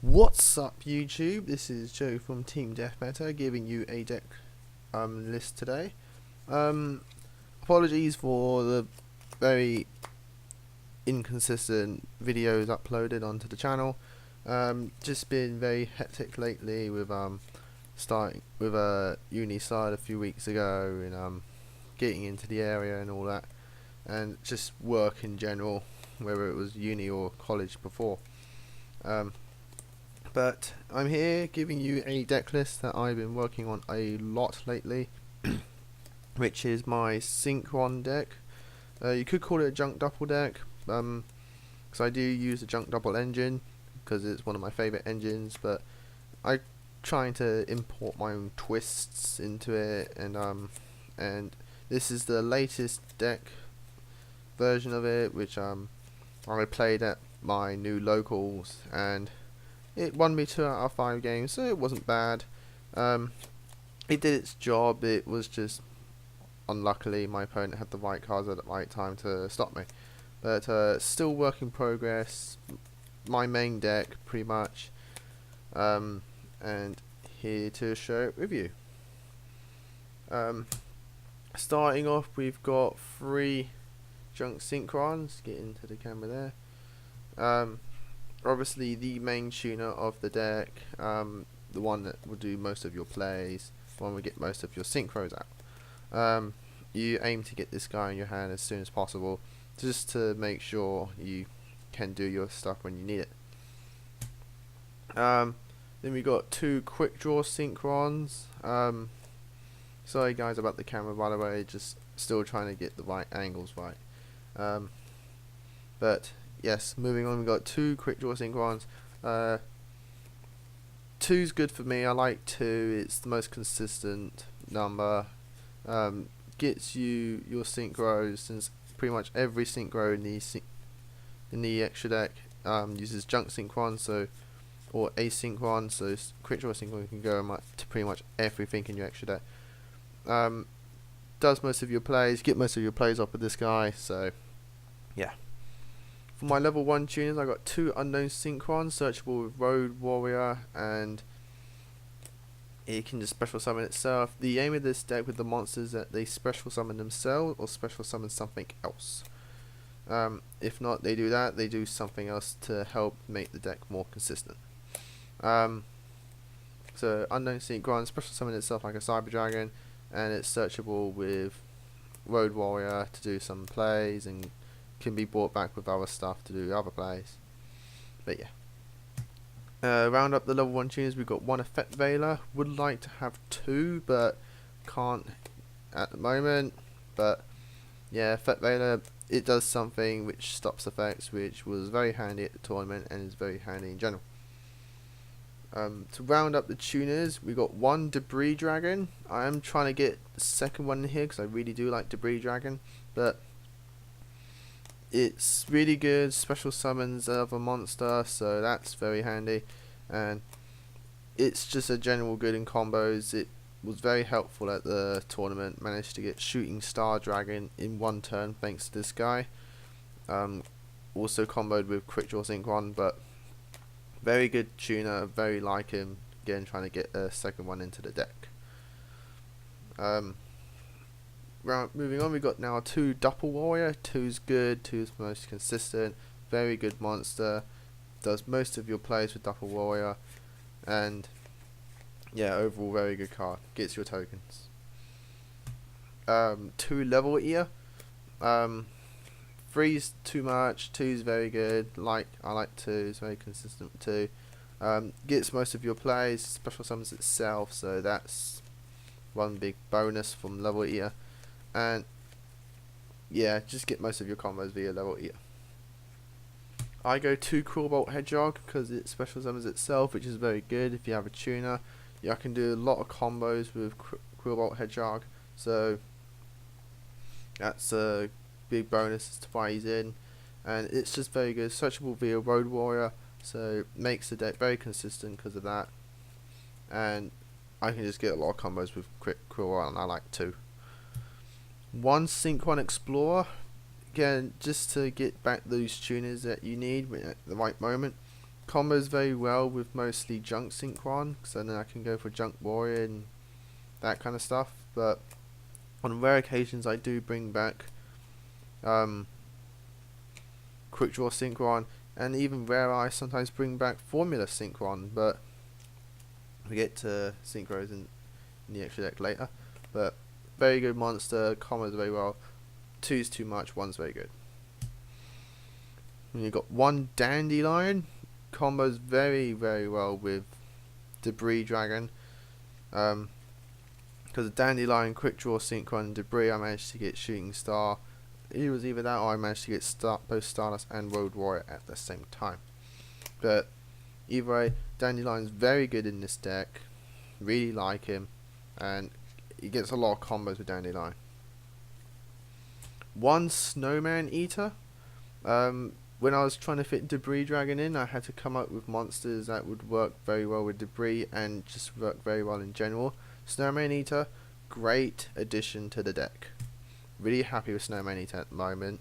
What's up, YouTube? This is Joe from Team Deathmatter giving you a deck list today. Apologies for the very inconsistent videos uploaded onto the channel. Just been very hectic lately with starting with a uni side a few weeks ago and getting into the area and all that, and just work in general, whether it was uni or college before. But I'm here giving you a deck list that I've been working on a lot lately, which is my synchron deck. You could call it a junk double deck, because I do use the junk double engine because it's one of my favourite engines, but I'm trying to import my own twists into it, and this is the latest deck version of it, which I played at my new locals, and it won me 2 out of 5 games, so it wasn't bad. It did its job. It was just, unluckily, my opponent had the right cards at the right time to stop me. But still work in progress. My main deck, pretty much. And here to share it with you. Starting off, we've got 3 junk synchrons. Get into the camera there. Obviously the main tuner of the deck, the one that will do most of your plays, the one will get most of your synchros out. You aim to get this guy in your hand as soon as possible, just to make sure you can do your stuff when you need it. Then we got 2 quick draw synchrons. Sorry guys about the camera, by the way, just still trying to get the right angles right. But yes, moving on, we got 2 quick draw synchrons. 2's good for me. I like 2. It's the most consistent number. Gets you your synchros, since pretty much every synchro in the extra deck uses junk synchron, so or asynchron. So quick draw synchron can go to pretty much everything in your extra deck. Does most of your plays. Get most of your plays off with this guy. So yeah. For my level 1 tuners, I got 2 unknown synchrons, searchable with Road Warrior, and it can just special summon itself. The aim of this deck with the monsters is that they special summon themselves or special summon something else. If not, they do that, they do something else to help make the deck more consistent. So unknown synchron, special summon itself like a Cyber Dragon, and it's searchable with Road Warrior to do some plays, and can be brought back with other stuff to do other plays. But yeah. Round up the level 1 tuners, we've got 1 Effect Veiler. Would like to have 2, but can't at the moment. But yeah, Effect Veiler, it does something which stops effects, which was very handy at the tournament and is very handy in general. To round up the tuners, we got 1 Debris Dragon. I am trying to get the second one in here because I really do like Debris Dragon, but it's really good, special summons of a monster, so that's very handy, and it's just a general good in combos. It was very helpful at the tournament, managed to get Shooting Star Dragon in 1 turn thanks to this guy. Also comboed with Quick Draw Synchron, but very good tuner, very like him, again trying to get a second one into the deck. Moving on, we got now 2 Double Warrior. 2's good, 2's most consistent, very good monster, does most of your plays with Double Warrior, and yeah, overall very good card, gets your tokens. 2 Level Eater. 3's too much, 2's very good, I like 2, it's very consistent with 2. Gets most of your plays, special summons itself, so that's one big bonus from Level Eater. And yeah, just get most of your combos via Level Eater. I go 2 Cruel Bolt Hedgehog because it special summons itself, which is very good if you have a tuner. Yeah, I can do a lot of combos with Cruel Bolt Hedgehog, so that's a big bonus as to why he's in. And it's just very good, searchable via Road Warrior, so makes the deck very consistent because of that. And I can just get a lot of combos with Cruel Bolt, and I like 2. 1 Synchron Explorer, again just to get back those tuners that you need at the right moment. combos very well with mostly junk synchron, so then I can go for junk warrior and that kind of stuff. But on rare occasions, I do bring back quick draw synchron, and even rare I sometimes bring back formula synchron. But we get to synchros in the extra deck later. But very good monster, combos very well. 2's too much, 1's very good. And you've got 1 Dandelion, combos very well with Debris Dragon. Because of Dandelion, Quick Draw, Synchron, and Debris, I managed to get Shooting Star. It was either that or I managed to get both Stardust and Road Warrior at the same time. But either way, Dandelion's very good in this deck. Really like him, and he gets a lot of combos with Dandelion. 1 Snowman Eater. When I was trying to fit Debris Dragon in, I had to come up with monsters that would work very well with Debris and just work very well in general. Snowman Eater, great addition to the deck. Really happy with Snowman Eater at the moment.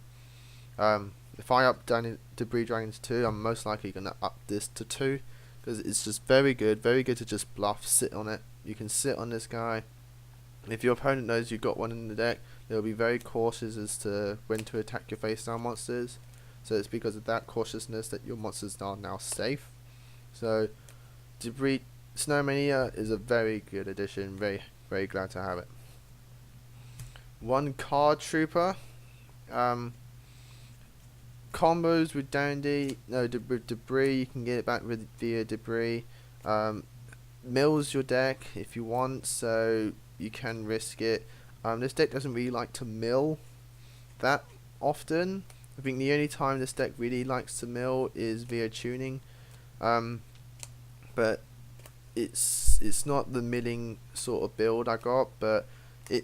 If I up Debris Dragon to 2, I'm most likely going to up this to 2, because it's just very good to just bluff, sit on it. You can sit on this guy. If your opponent knows you've got one in the deck, they'll be very cautious as to when to attack your face down monsters. So it's because of that cautiousness that your monsters are now safe. So Debris Snowman Eater is a very good addition. Very glad to have it. 1 Card Trooper. Combos with with Debris. You can get it back via Debris. Mills your deck if you want, so you can risk it. This deck doesn't really like to mill that often. I think the only time this deck really likes to mill is via tuning, but it's not the milling sort of build I got. But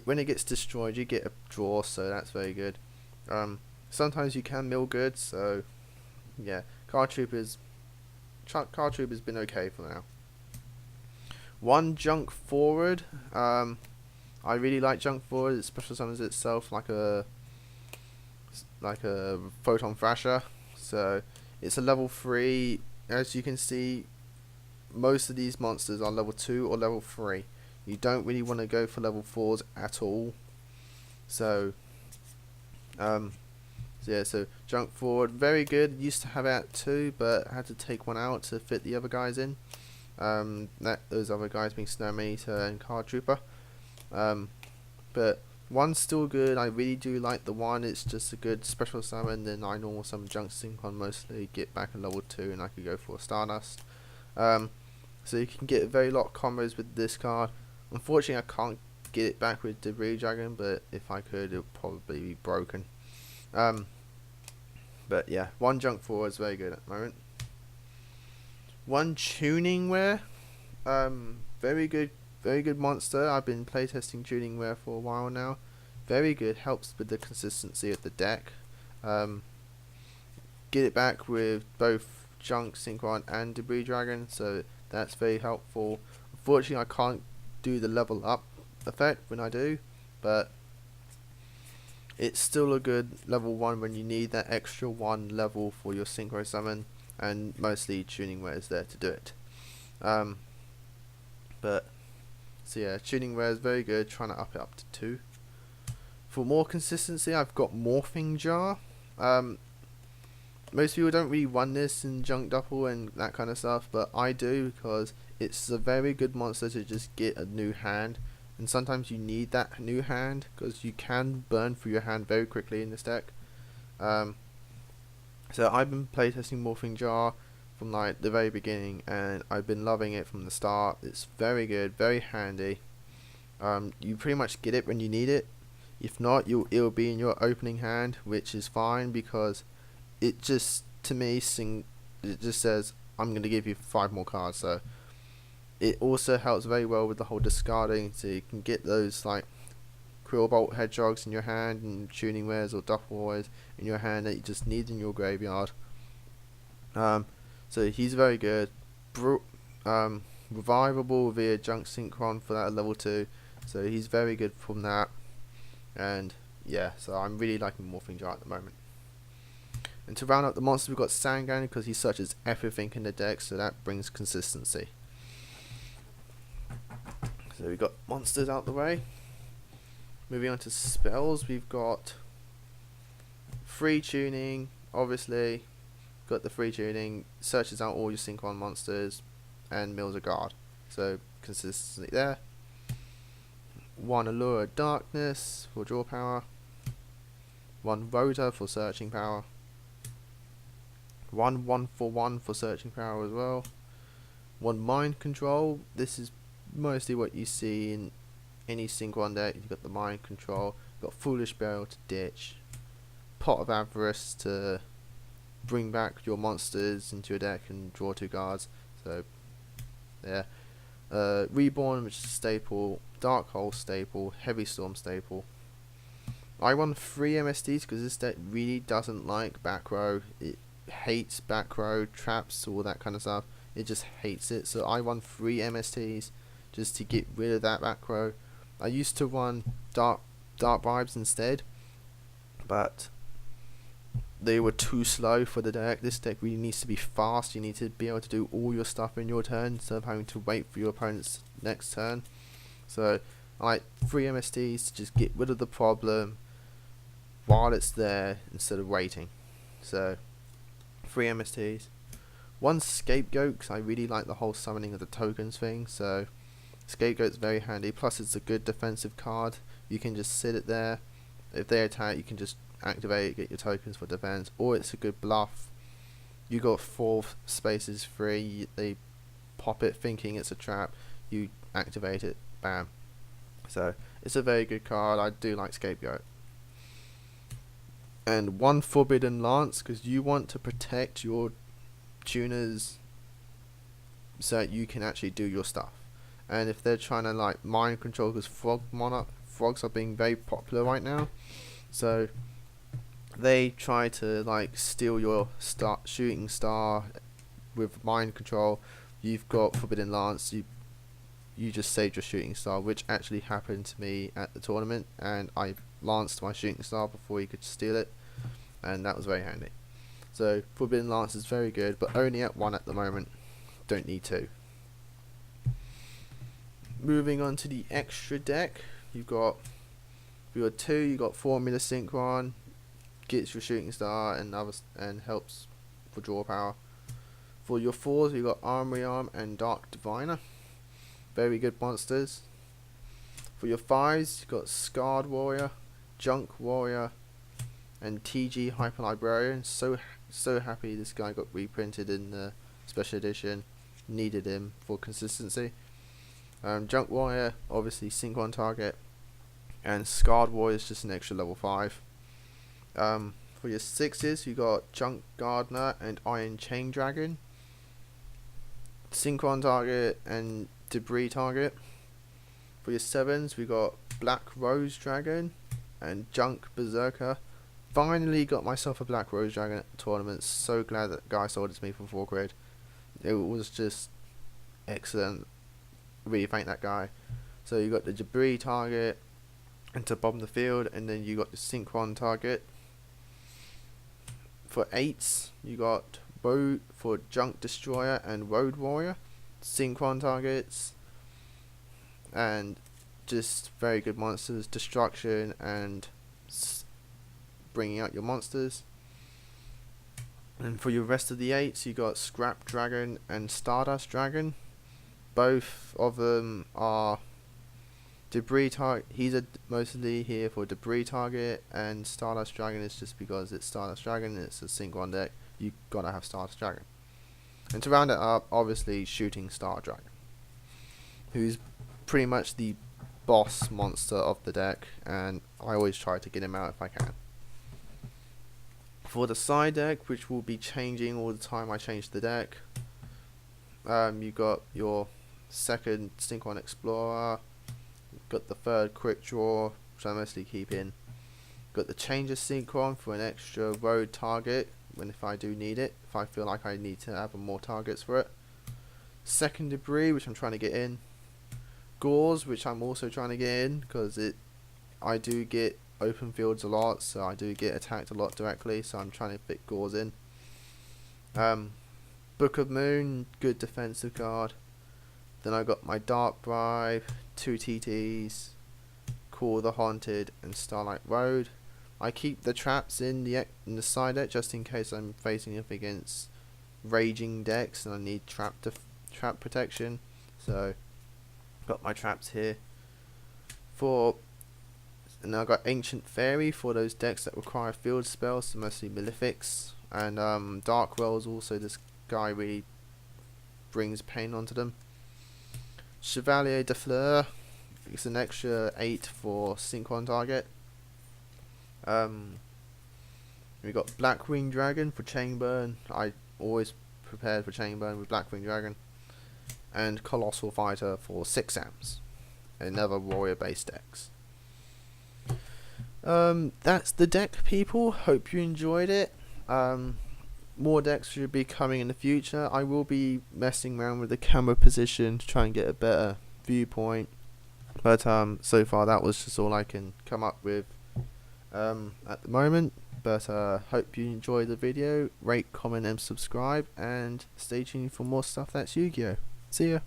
when it gets destroyed, you get a draw, so that's very good. Sometimes you can mill good, so yeah, Card Trooper's been okay for now. 1 Junk Forward. I really like Junk Forward. It special summons itself like a Photon Thrasher, so it's a level 3. As you can see, most of these monsters are level 2 or level 3. You don't really want to go for level 4s at all. So yeah, so Junk Forward, very good. Used to have it at 2, but I had to take one out to fit the other guys in. Those other guys being Snowman Eater and Card Trooper. But 1's still good. I really do like the 1. It's just a good special summon. Then I normal summon Junk Synchron mostly, get back a level 2, and I could go for a Stardust. So you can get a very lot of combos with this card. Unfortunately, I can't get it back with Debris Dragon, but if I could, it would probably be broken. But yeah, 1 Junk Forward is very good at the moment. 1 Tuning Wear. Very good monster. I've been playtesting Tuning Wear for a while now. Very good, helps with the consistency of the deck. Get it back with both Junk Synchron and Debris Dragon, so that's very helpful. Unfortunately, I can't do the level up effect when I do, but it's still a good level 1 when you need that extra 1 level for your synchro summon, and mostly Tuning Wear is there to do it. But so yeah, Tuning Wear is very good, trying to up it up to 2. For more consistency, I've got Morphing Jar. Most people don't really run this in Junk Double and that kind of stuff, but I do, because it's a very good monster to just get a new hand, and sometimes you need that new hand because you can burn through your hand very quickly in this deck. So I've been playtesting Morphing Jar from like the very beginning, and I've been loving it from the start. It's very good, very handy. You pretty much get it when you need it. If not, it'll be in your opening hand, which is fine, because it just, to me, it just says I'm going to give you 5 more cards. So it also helps very well with the whole discarding, so you can get those like Quillbolt Hedgehogs in your hand, and Tuning Wares or Duffel Warriors in your hand that you just need in your graveyard. So he's very good. Revivable via Junk Synchron for that level 2, so he's very good from that. And yeah, so I'm really liking Morphing Jar at the moment. And to round up the monsters, we've got Sangan because he searches everything in the deck, so that brings consistency. So we've got monsters out the way. Moving on to spells, we've got free tuning, obviously. Got the free tuning, searches out all your synchron monsters, and mills a guard. So consistency there. 1 Allure of Darkness for draw power. 1 Rhoda for searching power. 1 for 1 for searching power as well. 1 Mind Control. This is mostly what you see in any synchron deck. You've got the Mind Control. You've got Foolish Bell to ditch. Pot of Avarice to bring back your monsters into your deck and draw 2 cards. So, yeah. Reborn, which is a staple. Dark Hole staple. Heavy Storm staple. I run 3 MSTs because this deck really doesn't like back row. It hates back row, traps, all that kind of stuff. It just hates it. So I run 3 MSTs just to get rid of that back row. I used to run dark vibes instead, but they were too slow for the deck. This deck really needs to be fast. You need to be able to do all your stuff in your turn instead of having to wait for your opponent's next turn. So I like 3 MSTs to just get rid of the problem while it's there instead of waiting. So 3 MSTs. 1 Scapegoat, because I really like the whole summoning of the tokens thing. So Scapegoat's very handy. Plus it's a good defensive card. You can just sit it there. If they attack, you can just activate it, get your tokens for defense. Or it's a good bluff. You got 4 spaces free. They pop it thinking it's a trap. You activate it. Bam. So it's a very good card. I do like Scapegoat. And 1 Forbidden Lance, because you want to protect your tuners so that you can actually do your stuff. And if they're trying to like mind control, because frogs are being very popular right now, so they try to like steal your shooting star with mind control. You've got Forbidden Lance. You just saved your shooting star, which actually happened to me at the tournament, and I lanced my shooting star before he could steal it, and that was very handy. So Forbidden Lance is very good, but only at 1 at the moment. Don't need 2. Moving on to the extra deck, you've got 2. You got Formula Synchron, gets your shooting star and helps for draw power. For your 4s, you got Armory Arm and Dark Diviner. Very good monsters. For your 5s, you got Scarred Warrior, Junk Warrior, and TG Hyper Librarian. So happy this guy got reprinted in the special edition. Needed him for consistency. Junk Warrior, obviously synchron target, and Scarred Warrior is just an extra level 5. For your 6s, you got Junk Gardener and Iron Chain Dragon. Synchron target and Debris target. For your 7s, we got Black Rose Dragon and Junk Berserker. Finally got myself a Black Rose Dragon at the tournament. So glad that guy sold it to me for 4 quid. It was just excellent. Really thank that guy. So you got the Debris target and to bomb the field, and then you got the Synchron target. For 8s, you got Road for Junk Destroyer and Road Warrior. Synchron targets. And just very good monsters. Destruction and bringing out your monsters. And for your rest of the 8s, you got Scrap Dragon and Stardust Dragon. Both of them are Debris target. He's mostly here for Debris target, and Stardust Dragon is just because it's Stardust Dragon and it's a synchron deck. You gotta have Stardust Dragon. And to round it up, obviously Shooting Star Dragon, who's pretty much the boss monster of the deck, and I always try to get him out if I can. For the side deck, which will be changing all the time I change the deck, you got your 2nd Synchron Explorer, got the 3rd Quick Draw, which I mostly keep in, got the Changer Synchron for an extra road target if I do need it, if I feel like I need to have more targets for it. 2nd Debris, which I'm trying to get in. Gauze, which I'm also trying to get in because I do get open fields a lot, so I do get attacked a lot directly, so I'm trying to fit Gauze in. Book of Moon, good defensive card. Then I got my Dark Bribe, 2 TTs, Call the Haunted, and Starlight Road. I keep the traps in the side deck just in case I'm facing up against raging decks and I need trap protection. So got my traps here. And I got Ancient Fairy for those decks that require field spells, so mostly Malefics. And Dark Wells also, this guy really brings pain onto them. Chevalier de Fleur, it's an extra 8 for synchron target. We got Blackwing Dragon for chain burn. I always prepared for chain burn with Blackwing Dragon. And Colossal Fighter for 6 amps. Another warrior based decks. That's the deck, people. Hope you enjoyed it. More decks should be coming in the future. I will be messing around with the camera position to try and get a better viewpoint. But so far that was just all I can come up with at the moment. But hope you enjoyed the video. Rate, comment and subscribe, and stay tuned for more stuff that's Yu-Gi-Oh! See ya!